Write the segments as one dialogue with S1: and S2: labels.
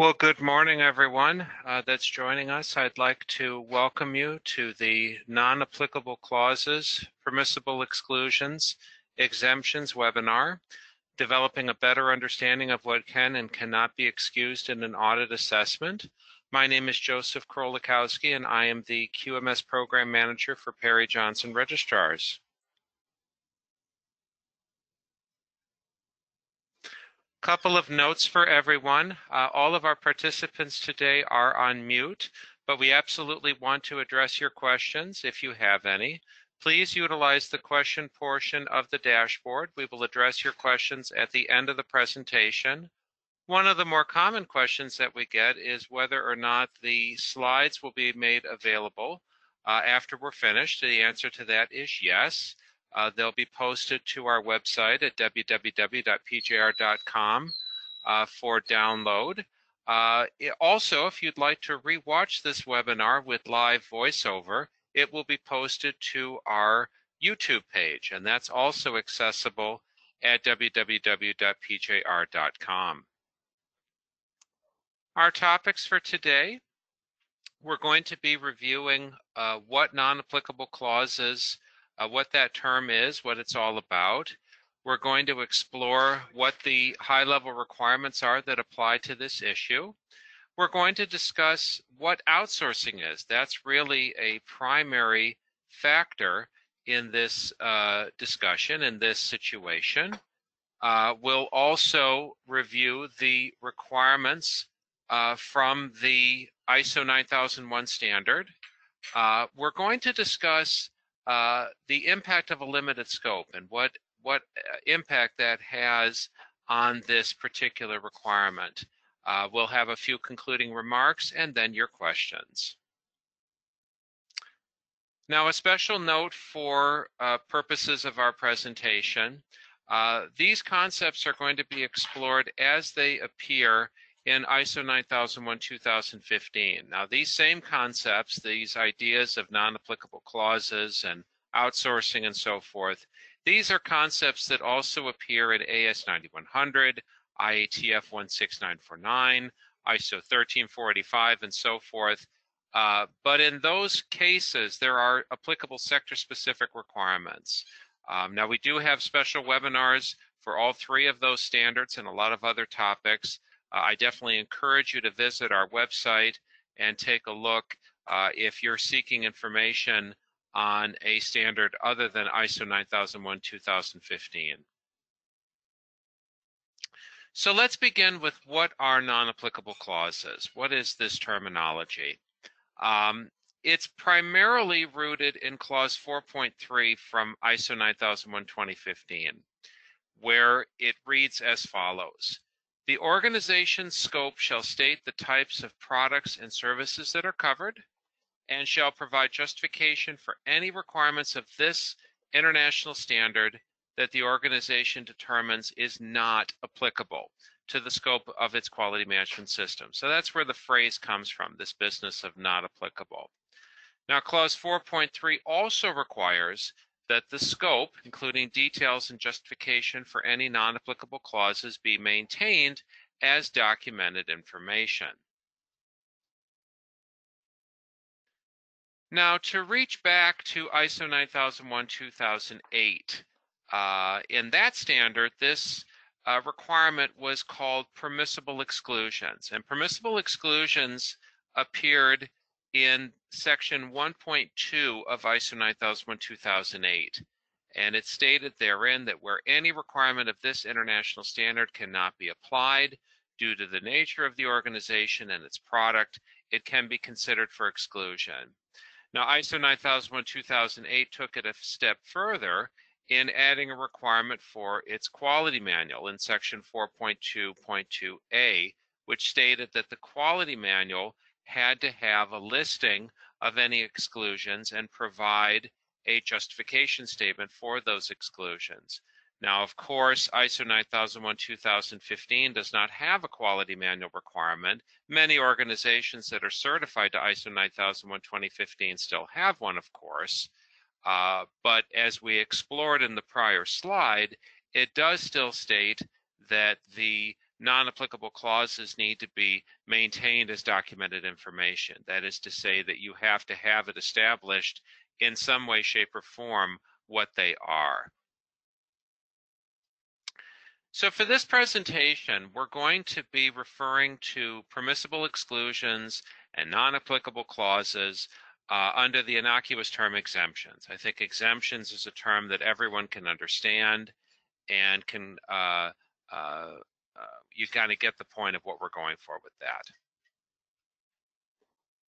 S1: Well, good morning, everyone that's joining us. I'd like to welcome you to the non-applicable clauses, permissible exclusions, exemptions webinar, developing a better understanding of what can and cannot be excused in an audit assessment. My name is Joseph Krolikowski, and I am the QMS Program Manager for Perry Johnson Registrars. Couple of notes for everyone. All of our participants today are on mute, but we absolutely want to address your questions if you have any. Please utilize the question portion of the dashboard. We will address your questions at the end of the presentation. One of the more common questions that we get is whether or not the slides will be made available after we're finished. The answer to that is yes. They'll be posted to our website at www.pjr.com for download. Also, if you'd like to rewatch this webinar with live voiceover, it will be posted to our YouTube page, and that's also accessible at www.pjr.com. Our topics for today, we're going to be reviewing what non-applicable clauses, what that term is, what it's all about. We're going to explore what the high-level requirements are that apply to this issue. We're going to discuss what outsourcing is. That's really a primary factor in this discussion, in this situation. We'll also review the requirements from the ISO 9001 standard. We're going to discuss the impact of a limited scope and what impact that has on this particular requirement. We'll have a few concluding remarks and then your questions. Now, a special note for purposes of our presentation, these concepts are going to be explored as they appear in ISO 9001-2015. Now, these same concepts, these ideas of non-applicable clauses and outsourcing and so forth, these are concepts that also appear in AS 9100, IATF 16949, ISO 13485, and so forth. But in those cases, there are applicable sector-specific requirements. Now, we do have special webinars for all three of those standards and a lot of other topics. I definitely encourage you to visit our website and take a look if you're seeking information on a standard other than ISO 9001-2015. So let's begin with what are non-applicable clauses. What is this terminology? It's primarily rooted in clause 4.3 from ISO 9001-2015, where it reads as follows. The organization's scope shall state the types of products and services that are covered and shall provide justification for any requirements of this international standard that the organization determines is not applicable to the scope of its quality management system. So that's where the phrase comes from, this business of not applicable. Now, clause 4.3 also requires that the scope, including details and justification for any non-applicable clauses, be maintained as documented information. Now, to reach back to ISO 9001-2008, in that standard, this requirement was called permissible exclusions. And permissible exclusions appeared in section 1.2 of ISO 9001-2008. And it stated therein that where any requirement of this international standard cannot be applied due to the nature of the organization and its product, it can be considered for exclusion. Now, ISO 9001-2008 took it a step further in adding a requirement for its quality manual in section 4.2.2a, which stated that the quality manual had to have a listing of any exclusions and provide a justification statement for those exclusions. Now, of course, ISO 9001-2015 does not have a quality manual requirement. Many organizations that are certified to ISO 9001-2015 still have one, of course. But as we explored in the prior slide, it does still state that the non-applicable clauses need to be maintained as documented information. That is to say that you have to have it established in some way, shape, or form what they are. So for this presentation, we're going to be referring to permissible exclusions and non-applicable clauses under the innocuous term exemptions. I think exemptions is a term that everyone can understand and can you kind of get the point of what we're going for with that.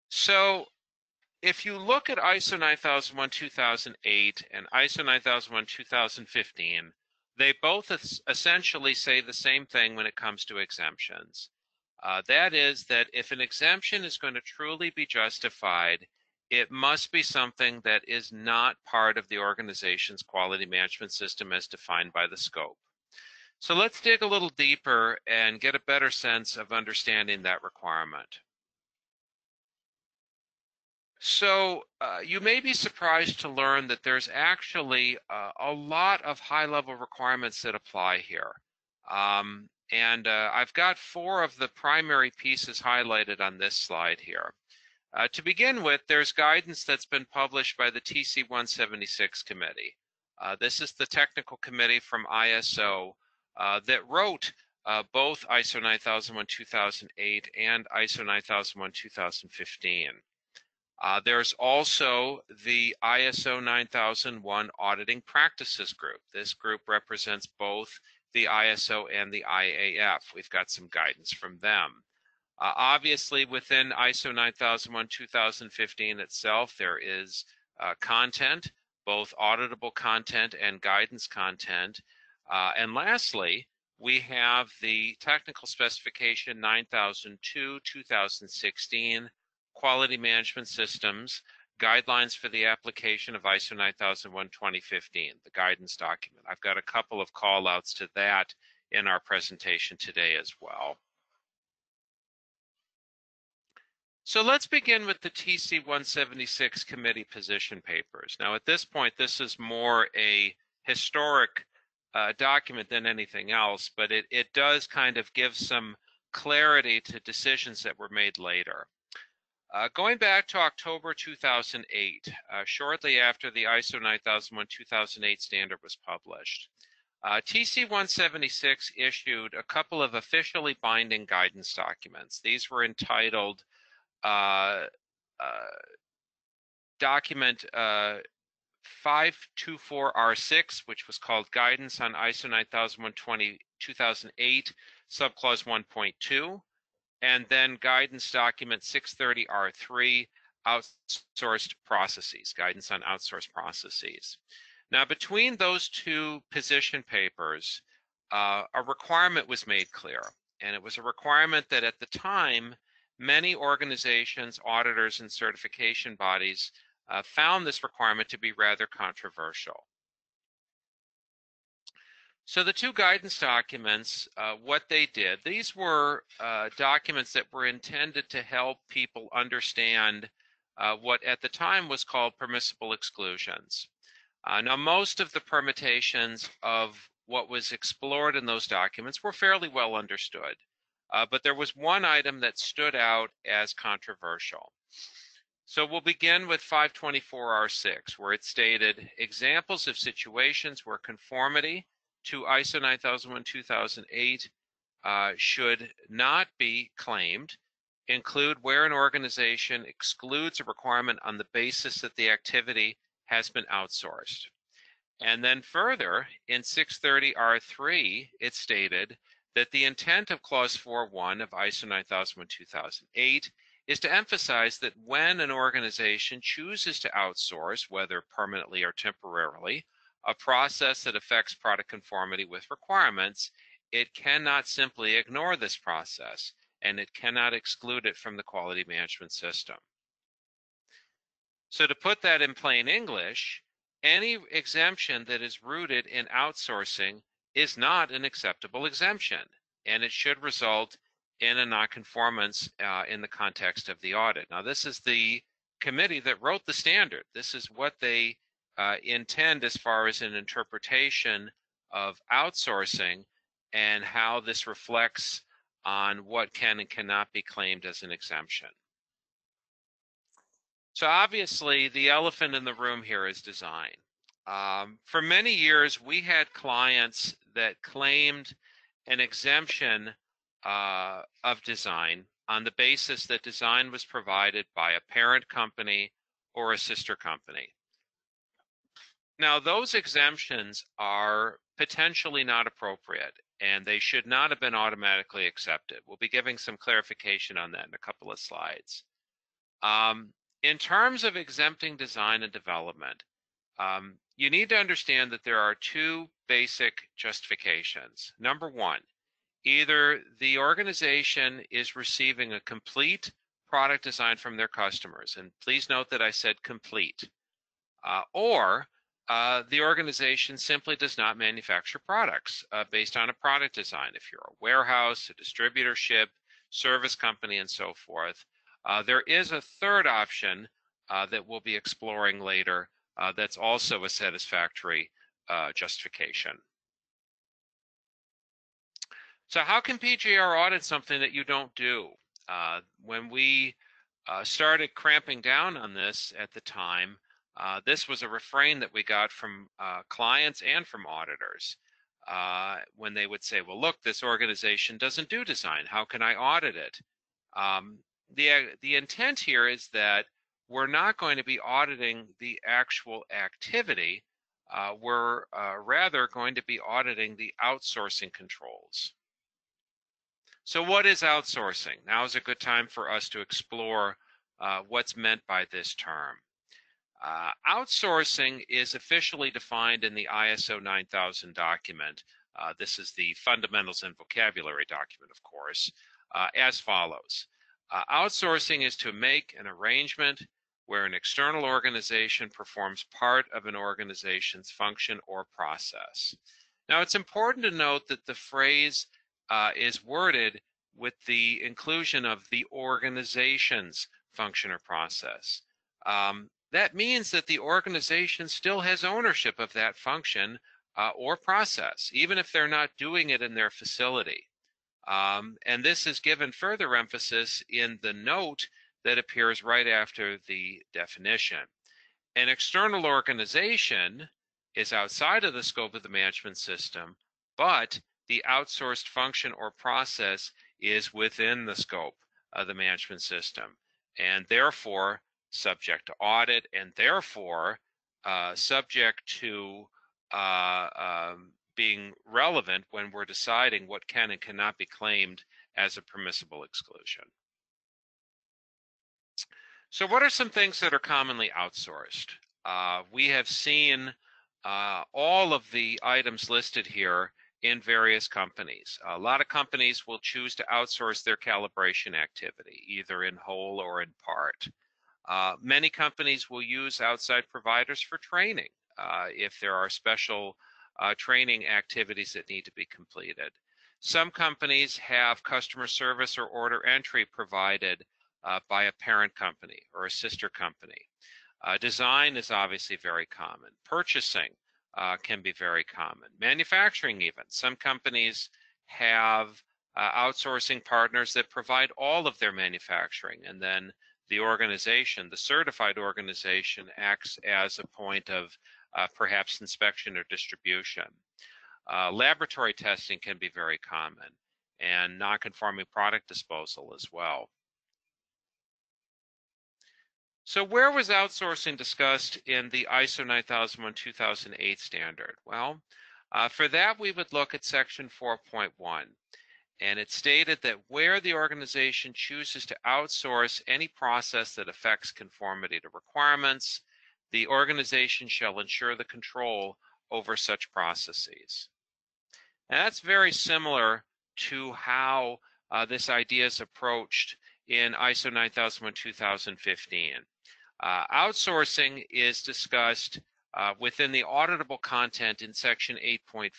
S1: So if you look at ISO 9001-2008 and ISO 9001-2015, they both essentially say the same thing when it comes to exemptions. That is that if an exemption is going to truly be justified, it must be something that is not part of the organization's quality management system as defined by the scope. So let's dig a little deeper and get a better sense of understanding that requirement. So you may be surprised to learn that there's actually a lot of high-level requirements that apply here. I've got 4 of the primary pieces highlighted on this slide here. To begin with, there's guidance that's been published by the TC 176 committee. This is the technical committee from ISO that wrote both ISO 9001-2008 and ISO 9001-2015. There's also the ISO 9001 Auditing Practices Group. This group represents both the ISO and the IAF. We've got some guidance from them. Obviously, within ISO 9001-2015 itself, there is content, both auditable content and guidance content. And lastly, we have the technical specification 9002-2016, Quality Management Systems, Guidelines for the Application of ISO 9001-2015, the guidance document. I've got a couple of call-outs to that in our presentation today as well. So let's begin with the TC 176 committee position papers. Now at this point, this is more a historic document than anything else, but it does kind of give some clarity to decisions that were made later. Going back to October 2008, shortly after the ISO 9001-2008 standard was published, TC 176 issued a couple of officially binding guidance documents. These were entitled Document 524R6, which was called Guidance on ISO 9001-2008, Subclause 1.2, and then Guidance Document 630R3, Outsourced Processes, Guidance on Outsourced Processes. Now, between those 2 position papers, a requirement was made clear, and it was a requirement that at the time, many organizations, auditors, and certification bodies found this requirement to be rather controversial. So the 2 guidance documents, what they did, these were documents that were intended to help people understand what at the time was called permissible exclusions. Now, most of the permutations of what was explored in those documents were fairly well understood. But there was one item that stood out as controversial. So we'll begin with 524R6, where it stated, examples of situations where conformity to ISO 9001-2008 should not be claimed include where an organization excludes a requirement on the basis that the activity has been outsourced. And then further, in 630R3, it stated that the intent of Clause 4.1 of ISO 9001-2008 is to emphasize that when an organization chooses to outsource, whether permanently or temporarily, a process that affects product conformity with requirements, it cannot simply ignore this process, and it cannot exclude it from the quality management system. So to put that in plain English, any exemption that is rooted in outsourcing is not an acceptable exemption, and it should result in a nonconformance in the context of the audit. Now, this is the committee that wrote the standard. This is what they intend as far as an interpretation of outsourcing, and how this reflects on what can and cannot be claimed as an exemption. So obviously, the elephant in the room here is design. For many years, we had clients that claimed an exemption of design on the basis that design was provided by a parent company or a sister company. Now, those exemptions are potentially not appropriate, and they should not have been automatically accepted. We'll be giving some clarification on that in a couple of slides. In terms of exempting design and development, you need to understand that there are two basic justifications. Number one, either the organization is receiving a complete product design from their customers, and please note that I said complete, or the organization simply does not manufacture products based on a product design. If you're a warehouse, a distributorship, service company, and so forth, there is a third option that we'll be exploring later that's also a satisfactory justification. So how can PGR audit something that you don't do? When we started cramping down on this at the time, this was a refrain that we got from clients and from auditors when they would say, well, look, this organization doesn't do design. How can I audit it? The intent here is that we're not going to be auditing the actual activity. We're rather going to be auditing the outsourcing controls. So what is outsourcing? Now is a good time for us to explore what's meant by this term. Outsourcing is officially defined in the ISO 9000 document. This is the Fundamentals and Vocabulary document, of course, as follows. Outsourcing is to make an arrangement where an external organization performs part of an organization's function or process. Now, it's important to note that the phrase is worded with the inclusion of the organization's function or process. That means that the organization still has ownership of that function or process, even if they're not doing it in their facility. And this is given further emphasis in the note that appears right after the definition. An external organization is outside of the scope of the management system, but the outsourced function or process is within the scope of the management system, and therefore subject to audit, and therefore subject to being relevant when we're deciding what can and cannot be claimed as a permissible exclusion. So what are some things that are commonly outsourced? We have seen all of the items listed here in various companies. A lot of companies will choose to outsource their calibration activity, either in whole or in part. Many companies will use outside providers for training if there are special training activities that need to be completed. Some companies have customer service or order entry provided by a parent company or a sister company. Design is obviously very common. Purchasing can be very common. Manufacturing even. Some companies have outsourcing partners that provide all of their manufacturing, and then the organization, the certified organization, acts as a point of perhaps inspection or distribution. Laboratory testing can be very common, and non-conforming product disposal as well. So where was outsourcing discussed in the ISO 9001-2008 standard? Well, for that we would look at section 4.1, and it stated that where the organization chooses to outsource any process that affects conformity to requirements, the organization shall ensure the control over such processes. And that's very similar to how this idea is approached in ISO 9001-2015. Outsourcing is discussed within the auditable content in section 8.4,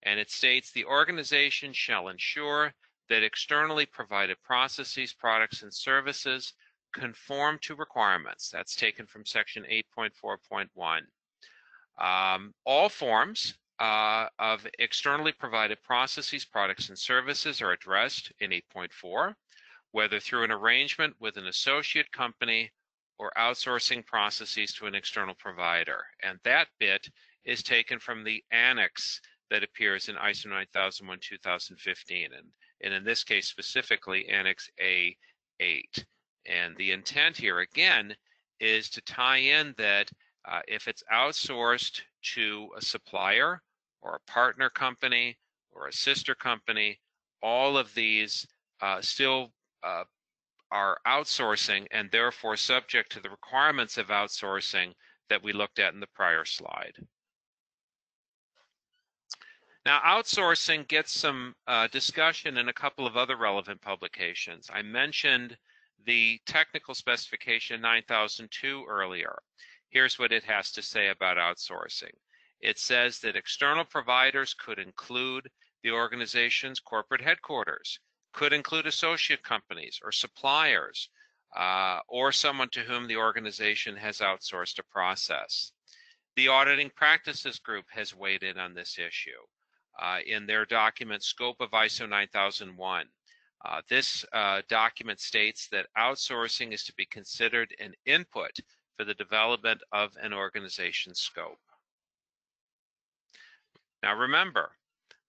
S1: and it states the organization shall ensure that externally provided processes, products, and services conform to requirements. That's taken from section 8.4.1. All forms of externally provided processes, products, and services are addressed in 8.4, whether through an arrangement with an associate company or outsourcing processes to an external provider. And that bit is taken from the annex that appears in ISO 9001:2015, and in this case specifically Annex A8. And the intent here again is to tie in that if it's outsourced to a supplier or a partner company or a sister company, all of these still are outsourcing and therefore subject to the requirements of outsourcing that we looked at in the prior slide. Now, outsourcing gets some discussion in a couple of other relevant publications. I mentioned the technical specification 9002 earlier. Here's what it has to say about outsourcing. It says that external providers could include the organization's corporate headquarters, could include associate companies or suppliers, or someone to whom the organization has outsourced a process. The Auditing Practices Group has weighed in on this issue in their document Scope of ISO 9001. This document states that outsourcing is to be considered an input for the development of an organization's scope. Now remember,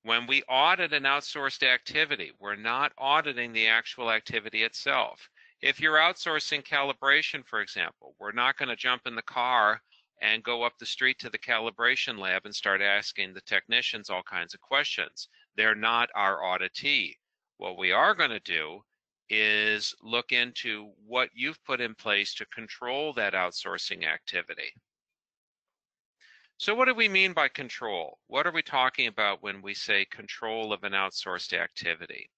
S1: when we audit an outsourced activity, we're not auditing the actual activity itself. If you're outsourcing calibration, for example, we're not going to jump in the car and go up the street to the calibration lab and start asking the technicians all kinds of questions. They're not our auditee. What we are going to do is look into what you've put in place to control that outsourcing activity. So what do we mean by control? What are we talking about when we say control of an outsourced activity?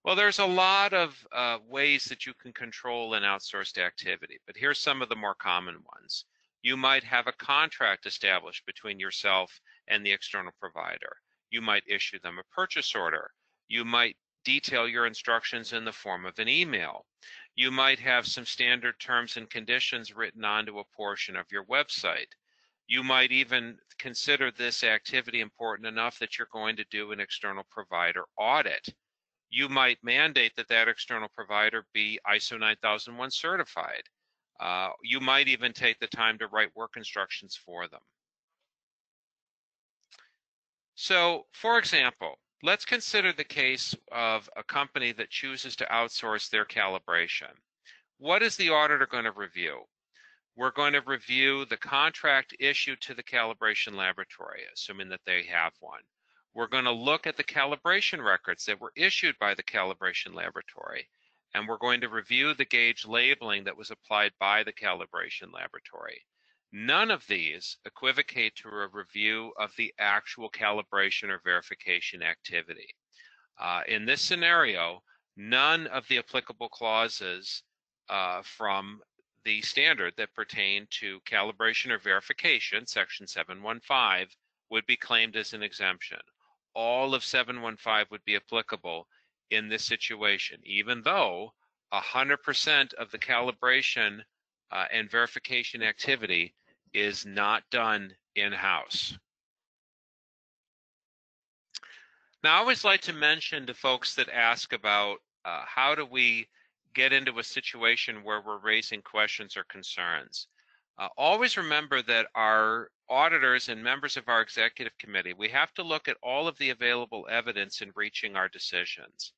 S1: Well, there's a lot of ways that you can control an outsourced activity, but here's some of the more common ones. You might have a contract established between yourself and the external provider. You might issue them a purchase order. You might detail your instructions in the form of an email. You might have some standard terms and conditions written onto a portion of your website. You might even consider this activity important enough that you're going to do an external provider audit. You might mandate that that external provider be ISO 9001 certified. You might even take the time to write work instructions for them. So, for example, let's consider the case of a company that chooses to outsource their calibration. What is the auditor going to review? We're going to review the contract issued to the calibration laboratory, assuming that they have one. We're going to look at the calibration records that were issued by the calibration laboratory, and we're going to review the gauge labeling that was applied by the calibration laboratory. None of these equivocate to a review of the actual calibration or verification activity. In this scenario, none of the applicable clauses from the standard that pertain to calibration or verification, section 715, would be claimed as an exemption. All of 715 would be applicable in this situation, even though 100% of the calibration and verification activity is not done in-house. Now, I always like to mention to folks that ask about how do we get into a situation where we're raising questions or concerns. Always remember that our auditors and members of our executive committee, we have to look at all of the available evidence in reaching our decisions.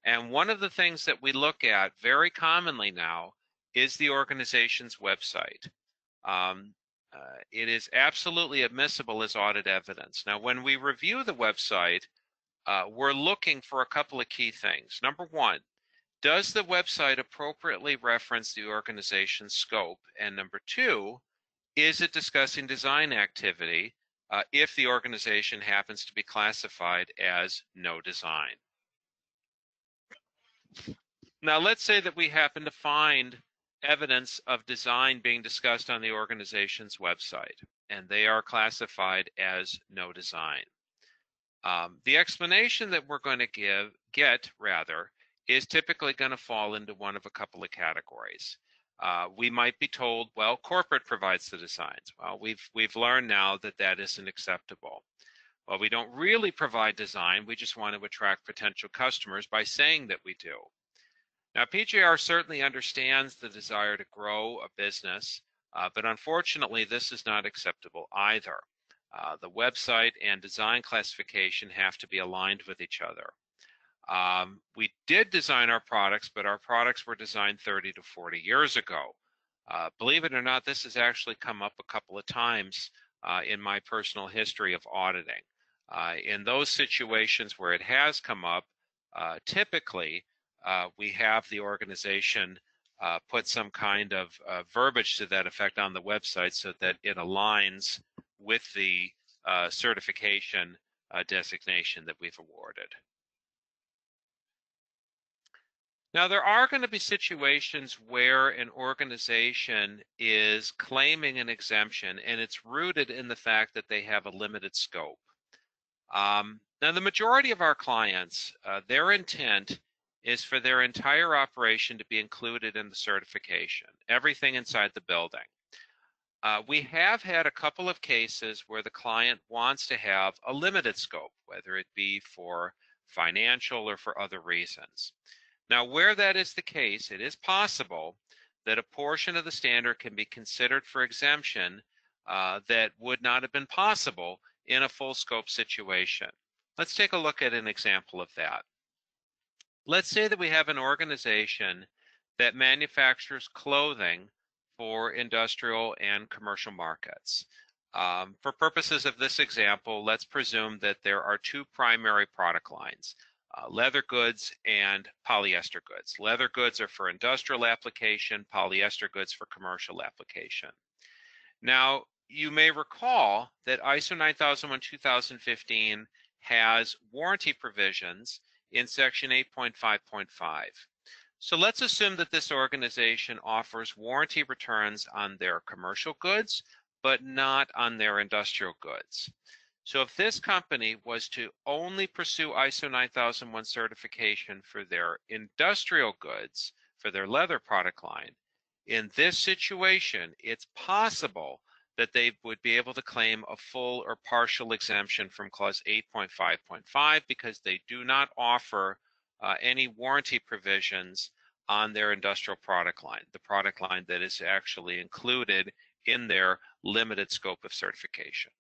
S1: And one of the things that we look at very commonly now is the organization's website. It is absolutely admissible as audit evidence. Now, when we review the website, we're looking for a couple of key things. Number one, does the website appropriately reference the organization's scope? And number two, is it discussing design activity if the organization happens to be classified as no design? Now, let's say that we happen to find evidence of design being discussed on the organization's website, and they are classified as no design. The explanation that we're going to get is typically going to fall into one of a couple of categories. We might be told, well, corporate provides the designs. Well, we've learned now that that isn't acceptable. Well, we don't really provide design. We just want to attract potential customers by saying that we do. Now, PJR certainly understands the desire to grow a business, but unfortunately, this is not acceptable either. The website and design classification have to be aligned with each other. We did design our products, but our products were designed 30 to 40 years ago. Believe it or not, this has actually come up a couple of times in my personal history of auditing. In those situations where it has come up, typically we have the organization put some kind of verbiage to that effect on the website so that it aligns with the certification designation that we've awarded. Now, there are going to be situations where an organization is claiming an exemption and it's rooted in the fact that they have a limited scope. Now, the majority of our clients, their intent is for their entire operation to be included in the certification, everything inside the building. We have had a couple of cases where the client wants to have a limited scope, whether it be for financial or for other reasons. Now, where that is the case, it is possible that a portion of the standard can be considered for exemption that would not have been possible in a full scope situation. Let's take a look at an example of that. Let's say that we have an organization that manufactures clothing for industrial and commercial markets. For purposes of this example, let's presume that there are two primary product lines, leather goods and polyester goods. Leather goods are for industrial application, polyester goods for commercial application. Now, you may recall that ISO 9001:2015 has warranty provisions in section 8.5.5. So let's assume that this organization offers warranty returns on their commercial goods, but not on their industrial goods. So if this company was to only pursue ISO 9001 certification for their industrial goods, for their leather product line, in this situation, it's possible that they would be able to claim a full or partial exemption from clause 8.5.5 because they do not offer any warranty provisions on their industrial product line, the product line that is actually included in their limited scope of certification.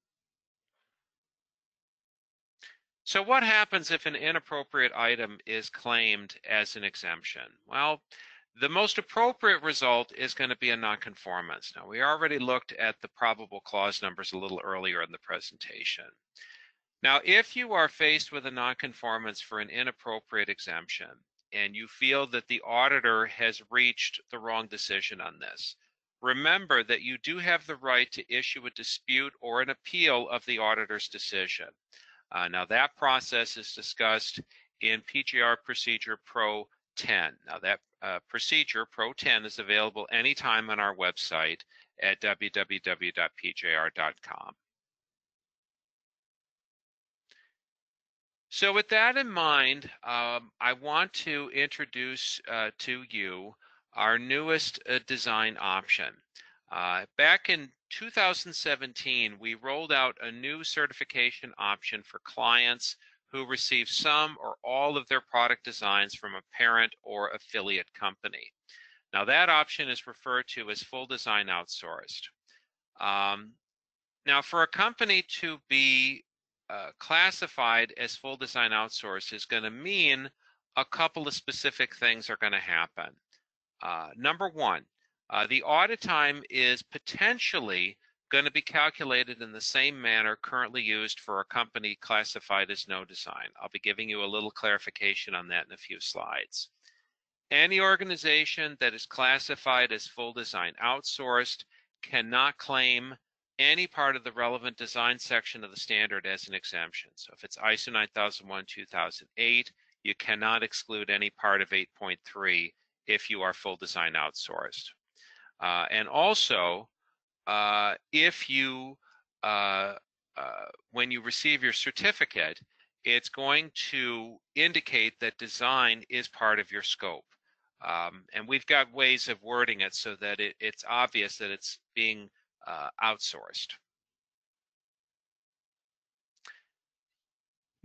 S1: So what happens if an inappropriate item is claimed as an exemption? Well, the most appropriate result is going to be a nonconformance. Now, we already looked at the probable clause numbers a little earlier in the presentation. Now, if you are faced with a nonconformance for an inappropriate exemption and you feel that the auditor has reached the wrong decision on this, remember that you do have the right to issue a dispute or an appeal of the auditor's decision. Now, that process is discussed in PJR Procedure Pro 10. Now, that procedure, Pro 10, is available anytime on our website at www.pjr.com. So with that in mind, I want to introduce to you our newest design option. Back in 2017, we rolled out a new certification option for clients who receive some or all of their product designs from a parent or affiliate company. Now, that option is referred to as full design outsourced. Now, for a company to be classified as full design outsourced is going to mean a couple of specific things are going to happen. Number one, the audit time is potentially going to be calculated in the same manner currently used for a company classified as no design. I'll be giving you a little clarification on that in a few slides. Any organization that is classified as full design outsourced cannot claim any part of the relevant design section of the standard as an exemption. So if it's ISO 9001:2008, you cannot exclude any part of 8.3 if you are full design outsourced. And also, if you, when you receive your certificate, it's going to indicate that design is part of your scope. And we've got ways of wording it so that it's obvious that it's being outsourced.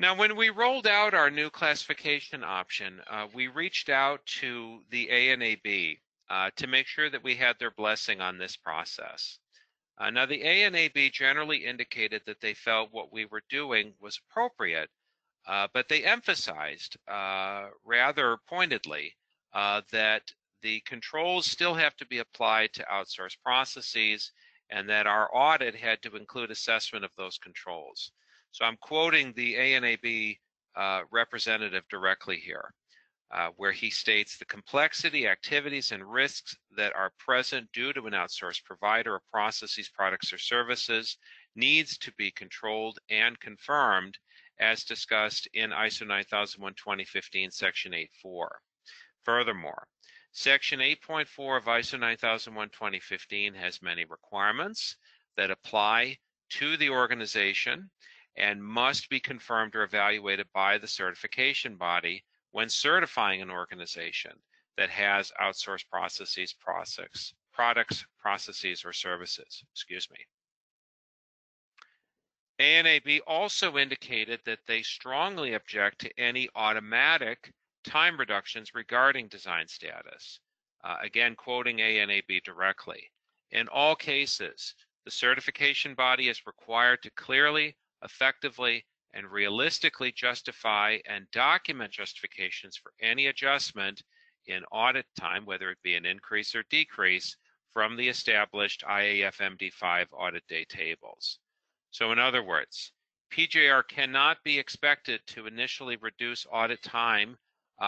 S1: Now, when we rolled out our new classification option, we reached out to the ANAB to make sure that we had their blessing on this process. Now, the ANAB generally indicated that they felt what we were doing was appropriate, but they emphasized rather pointedly that the controls still have to be applied to outsourced processes and that our audit had to include assessment of those controls. So I'm quoting the ANAB representative directly here, where he states the complexity, activities, and risks that are present due to an outsourced provider of processes, products, or services needs to be controlled and confirmed as discussed in ISO 9001:2015, Section 8.4. Furthermore, Section 8.4 of ISO 9001:2015 has many requirements that apply to the organization and must be confirmed or evaluated by the certification body when certifying an organization that has outsourced processes, products, processes, or services. Excuse me. ANAB also indicated that they strongly object to any automatic time reductions regarding design status. Again, quoting ANAB directly. In all cases, the certification body is required to clearly, effectively, and realistically justify and document justifications for any adjustment in audit time, whether it be an increase or decrease, from the established IAF MD5 audit day tables. So in other words, PJR cannot be expected to initially reduce audit time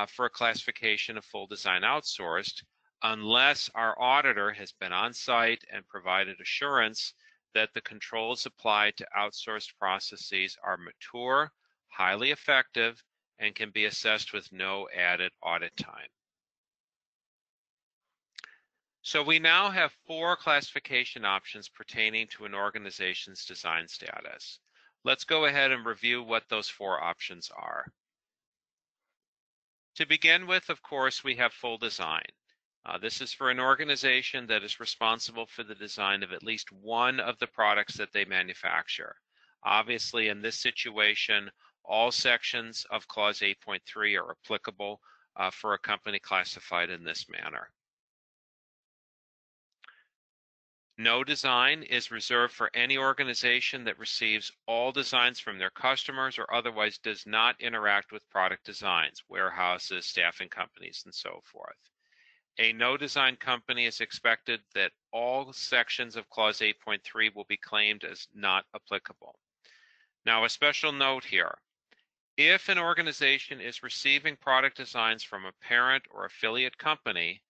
S1: for a classification of full design outsourced unless our auditor has been on site and provided assurance that the controls applied to outsourced processes are mature, highly effective, and can be assessed with no added audit time. So we now have 4 classification options pertaining to an organization's design status. Let's go ahead and review what those 4 options are. To begin with, of course, we have full design. This is for an organization that is responsible for the design of at least one of the products that they manufacture. Obviously, in this situation, all sections of Clause 8.3 are applicable for a company classified in this manner. No design is reserved for any organization that receives all designs from their customers or otherwise does not interact with product designs, warehouses, staffing companies, and so forth. A no design company is expected that all sections of Clause 8.3 will be claimed as not applicable. Now, a special note here. If an organization is receiving product designs from a parent or affiliate company,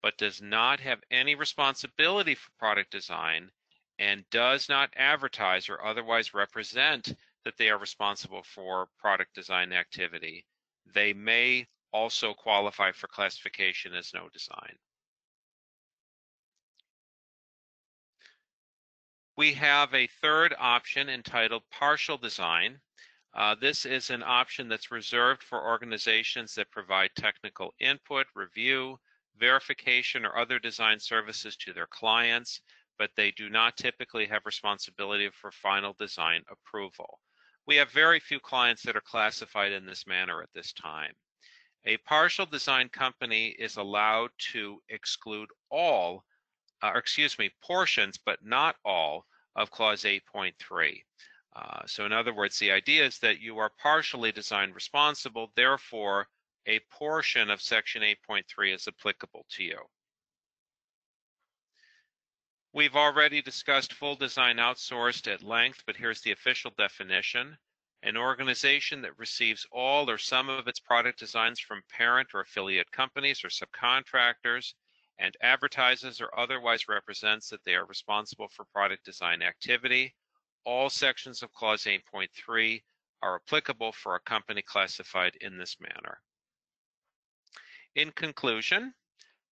S1: but does not have any responsibility for product design and does not advertise or otherwise represent that they are responsible for product design activity, they may also qualify for classification as no design. We have a third option entitled partial design. This is an option that's reserved for organizations that provide technical input, review, verification, or other design services to their clients, but they do not typically have responsibility for final design approval. We have very few clients that are classified in this manner at this time. A partial design company is allowed to exclude all, portions, but not all, of Clause 8.3. So in other words, the idea is that you are partially design responsible, therefore a portion of Section 8.3 is applicable to you. We've already discussed full design outsourced at length, but here's the official definition. An organization that receives all or some of its product designs from parent or affiliate companies or subcontractors and advertises or otherwise represents that they are responsible for product design activity. All sections of Clause 8.3 are applicable for a company classified in this manner. In conclusion,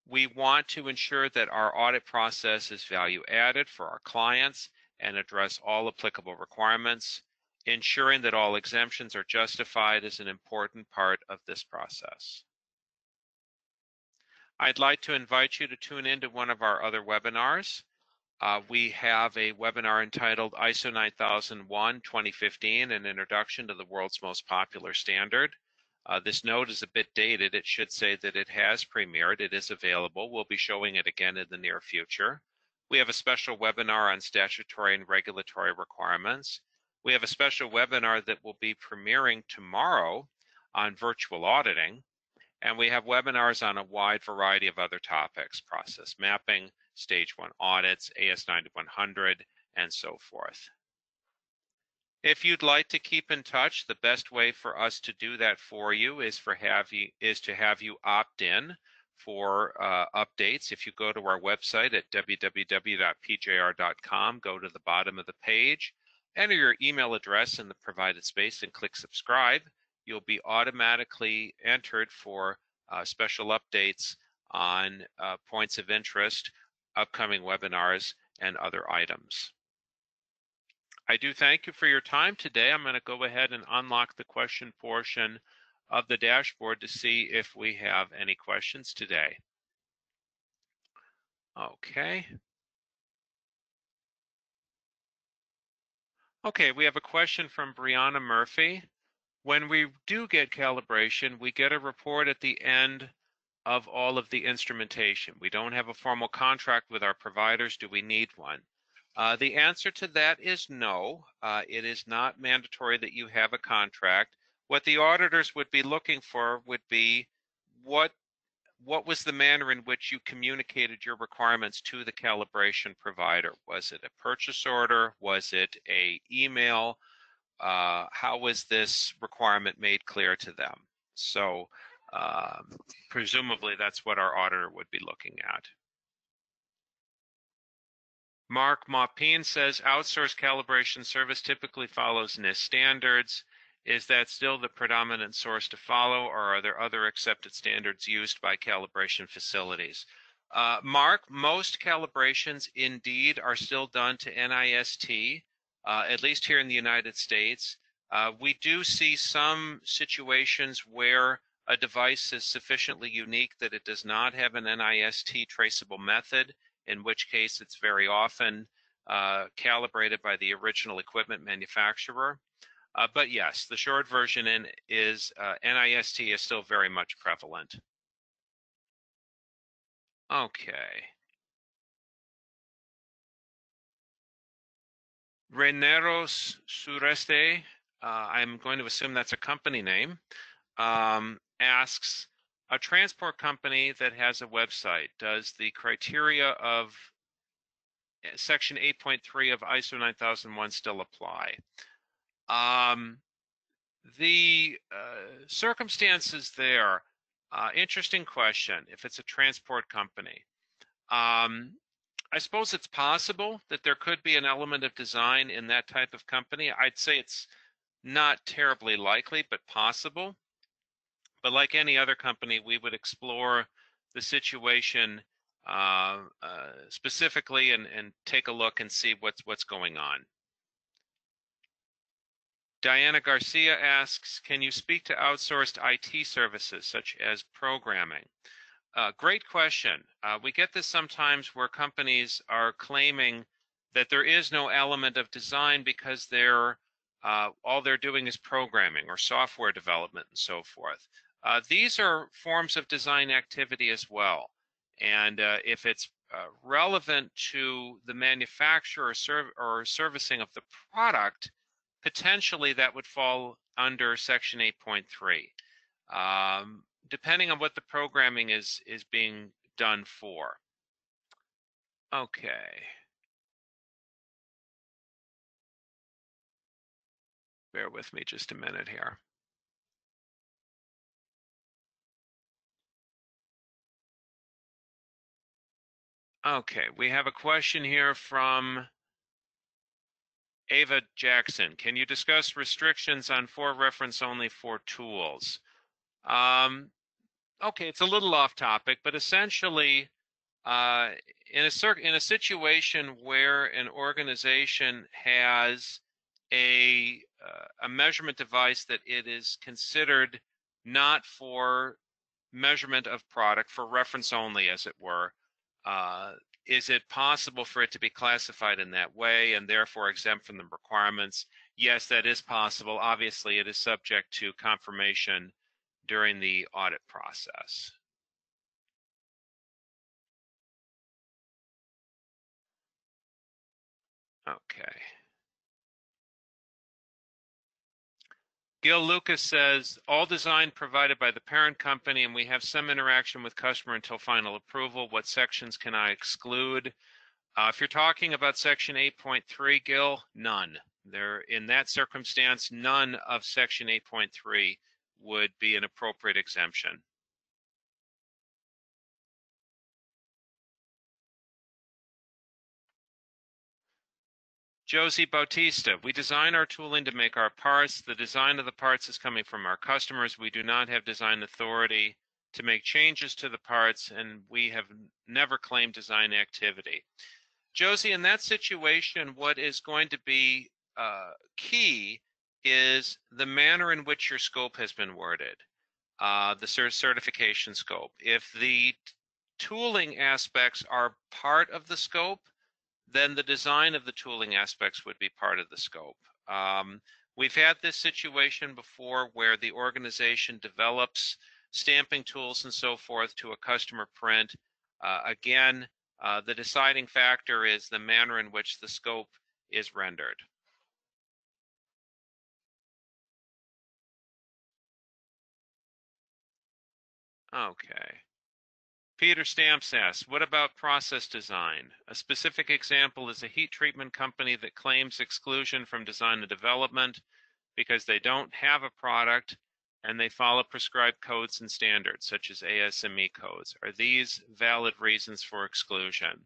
S1: we want to ensure that our audit process is value added for our clients and address all applicable requirements. Ensuring that all exemptions are justified is an important part of this process. I'd like to invite you to tune into one of our other webinars. We have a webinar entitled ISO 9001 2015, an introduction to the world's most popular standard. This note is a bit dated. It should say that it has premiered. It is available. We'll be showing it again in the near future. We have a special webinar on statutory and regulatory requirements. We have a special webinar that will be premiering tomorrow on virtual auditing. And we have webinars on a wide variety of other topics: process mapping, Stage 1 audits, AS9100, and so forth. If you'd like to keep in touch, the best way for us to do that for you is to have you opt in for updates. If you go to our website at www.pjr.com, go to the bottom of the page, enter your email address in the provided space and click subscribe. You'll be automatically entered for special updates on points of interest, upcoming webinars, and other items. I do thank you for your time today. I'm going to go ahead and unlock the question portion of the dashboard to see if we have any questions today. Okay. Okay, we have a question from Brianna Murphy. When we do get calibration, we get a report at the end of all of the instrumentation. We don't have a formal contract with our providers. Do we need one? The answer to that is no. It is not mandatory that you have a contract. What the auditors would be looking for would be what was the manner in which you communicated your requirements to the calibration provider. Was it a purchase order? Was it an email? How was this requirement made clear to them? So presumably that's what our auditor would be looking at. Mark Maupin says outsourced calibration service typically follows NIST standards. Is that still the predominant source to follow, or are there other accepted standards used by calibration facilities? Mark, most calibrations indeed are still done to NIST, at least here in the United States. We do see some situations where a device is sufficiently unique that it does not have an NIST traceable method, in which case it's very often calibrated by the original equipment manufacturer. But yes, the short version is NIST is still very much prevalent. Okay. Reneros Sureste, I'm going to assume that's a company name, asks, a transport company that has a website, does the criteria of section 8.3 of ISO 9001 still apply? The circumstances there, interesting question. If it's a transport company, I suppose it's possible that there could be an element of design in that type of company. I'd say it's not terribly likely, but possible. But like any other company, we would explore the situation specifically and take a look and see what's going on. Diana Garcia asks, can you speak to outsourced IT services such as programming? Great question. We get this sometimes where companies are claiming that there is no element of design because all they're doing is programming or software development and so forth. These are forms of design activity as well. And if it's relevant to the manufacture or servicing of the product, potentially that would fall under section 8.3, depending on what the programming is being done for. Okay. Bear with me just a minute here. Okay, we have a question here from Ava Jackson. Can you discuss restrictions on for reference only for tools? Okay, it's a little off topic, but essentially, in a situation where an organization has a measurement device that it is considered not for measurement of product, for reference only, as it were, is it possible for it to be classified in that way and therefore exempt from the requirements? Yes, that is possible. Obviously, it is subject to confirmation during the audit process. Okay. Gil Lucas says, all design provided by the parent company, and we have some interaction with customer until final approval. What sections can I exclude? If you're talking about section 8.3, Gil, none. In that circumstance, none of section 8.3 would be an appropriate exemption. Josie Bautista, we design our tooling to make our parts. The design of the parts is coming from our customers. We do not have design authority to make changes to the parts, and we have never claimed design activity. Josie, in that situation, what is going to be key is the manner in which your scope has been worded, the certification scope. If the tooling aspects are part of the scope, then the design of the tooling aspects would be part of the scope. We've had this situation before where the organization develops stamping tools and so forth to a customer print. Again, the deciding factor is the manner in which the scope is rendered. Okay. Peter Stamps asks, what about process design? A specific example is a heat treatment company that claims exclusion from design and development because they don't have a product and they follow prescribed codes and standards, such as ASME codes. Are these valid reasons for exclusion?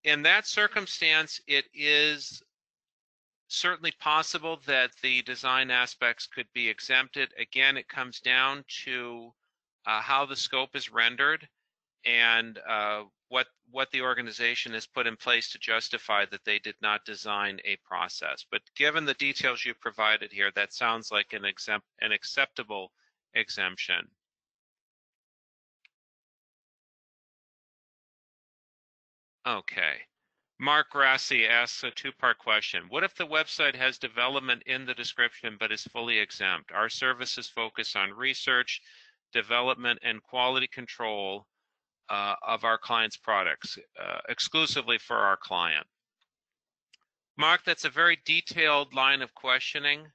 S1: In that circumstance, it is certainly possible that the design aspects could be exempted. Again, it comes down to how the scope is rendered and what the organization has put in place to justify that they did not design a process. But given the details you provided here, that sounds like an acceptable exemption. Okay. Mark Grassi asks a two-part question. What if the website has development in the description but is fully exempt? Our services focus on research, development, and quality control of our clients' products, exclusively for our client. Mark, that's a very detailed line of questioning.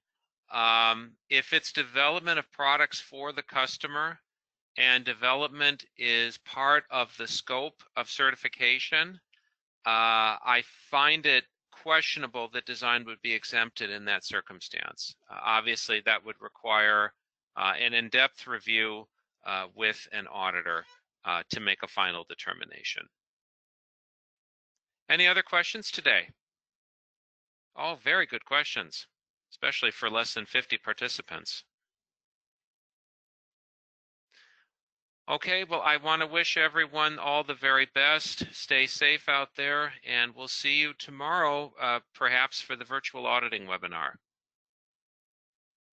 S1: If it's development of products for the customer and development is part of the scope of certification, I find it questionable that design would be exempted in that circumstance. Obviously, that would require an in-depth review with an auditor to make a final determination. Any other questions today? All very good questions, especially for less than 50 participants. Okay, well, I want to wish everyone all the very best. Stay safe out there, and we'll see you tomorrow, perhaps for the virtual auditing webinar.